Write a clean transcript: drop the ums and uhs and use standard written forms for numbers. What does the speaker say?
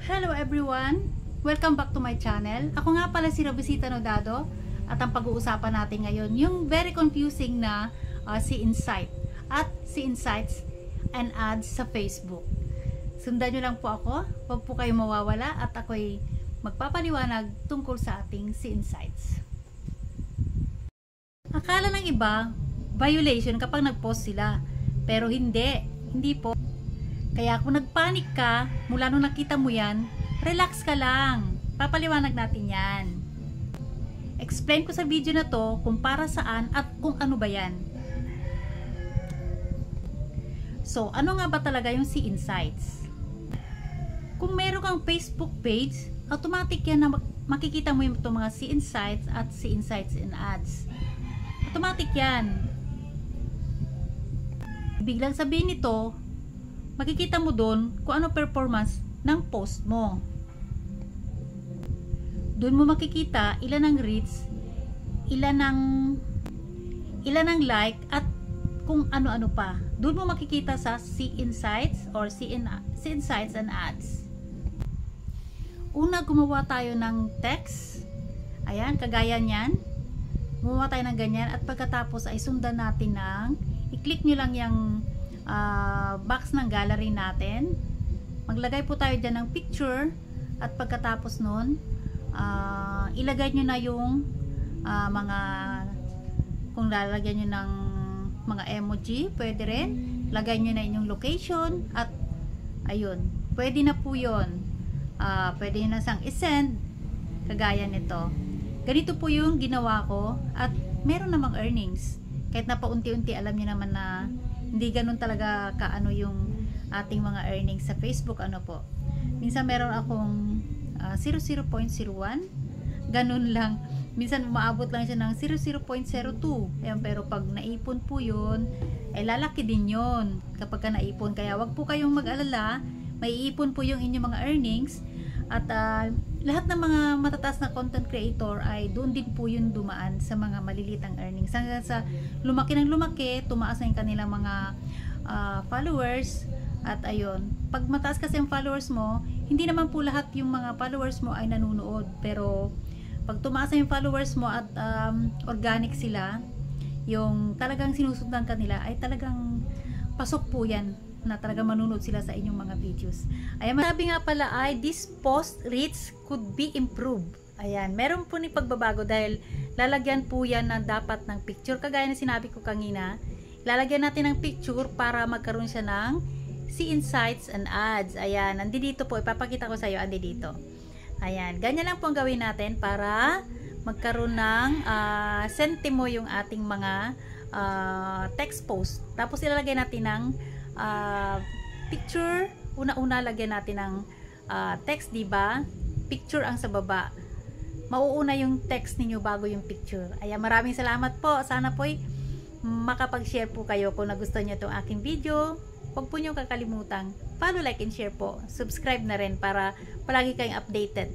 Hello everyone! Welcome back to my channel. Ako nga pala si Robisita Nodado at ang pag-uusapan natin ngayon yung very confusing na si Insight at si Insights and Ads sa Facebook. Sundan nyo lang po ako, huwag po kayo mawawala at ako'y magpapaliwanag tungkol sa ating si Insights. Akala ng iba, violation kapag nag-post sila, pero hindi po. Kaya kung nagpanik ka, mula nung nakita mo yan, relax ka lang. Papaliwanag natin yan. Explain ko sa video na to kung para saan at kung ano ba yan. So, ano nga ba talaga yung si Insights? Kung meron kang Facebook page, automatic yan na makikita mo yung mga si Insights at si Insights and Ads. Automatic yan. Biglang sabihin nito, makikita mo doon kung ano performance ng post mo. Doon mo makikita ilan ang reach, ilan ang like at kung ano-ano pa. Doon mo makikita sa See Insights or See Insights and Ads. Una, gumawa tayo ng text. Ayan, kagaya niyan. Gumawa tayo ng ganyan at pagkatapos ay sundan natin ng i-click nyo lang yung box ng gallery natin. Maglagay po tayo dyan ng picture at pagkatapos nun ilagay nyo na yung mga, kung lalagyan nyo ng mga emoji, pwede rin. Lagay nyo na yung location at ayun, pwede na po yun. Pwede nyo na sang isend kagaya nito. Ganito po yung ginawa ko at meron namang earnings. Kahit na paunti-unti, alam nyo naman na hindi ganun talaga kaano yung ating mga earnings sa Facebook. Ano po, minsan meron akong 0.01, ganun lang. Minsan umaabot lang siya ng 0.02. Ayan, pero pag naipon po yun, ay lalaki din yun kapag ka naipon. Kaya wag po kayong mag-alala, may iipon po yung inyong mga earnings. At lahat ng mga matataas na content creator ay doon din po yung dumaan sa mga malilitang earnings. Hanggang sa lumaki ng lumaki, tumaas na yung kanilang mga followers. At ayun, pag mataas kasi yung followers mo, hindi naman po lahat yung mga followers mo ay nanunood. Pero pag tumaas na yung followers mo at organic sila, yung talagang sinusundan kanila, ay talagang pasok po yan na talaga manunod sila sa inyong mga videos. Ayan, sabi nga pala ay this post reach could be improved. Ayan, meron po ni pagbabago dahil lalagyan po yan na dapat ng picture. Kagaya na sinabi ko kanina, lalagyan natin ng picture para magkaroon siya ng See Insights and Ads. Ayan, nandito po, ipapakita ko sa iyo, dito. Ayan, ganyan lang po ang gawin natin para magkaroon ng sentimo yung ating mga text post. Tapos ilalagay natin ng picture. Una-una lagyan natin ng text, diba? Picture ang sa baba. Mauuna yung text ninyo bago yung picture. Ayan, maraming salamat po. Sana po'y makapag-share po kayo kung nagustuhan nyo itong aking video. Huwag po nyo kakalimutang follow, like, and share po. Subscribe na rin para palagi kayong updated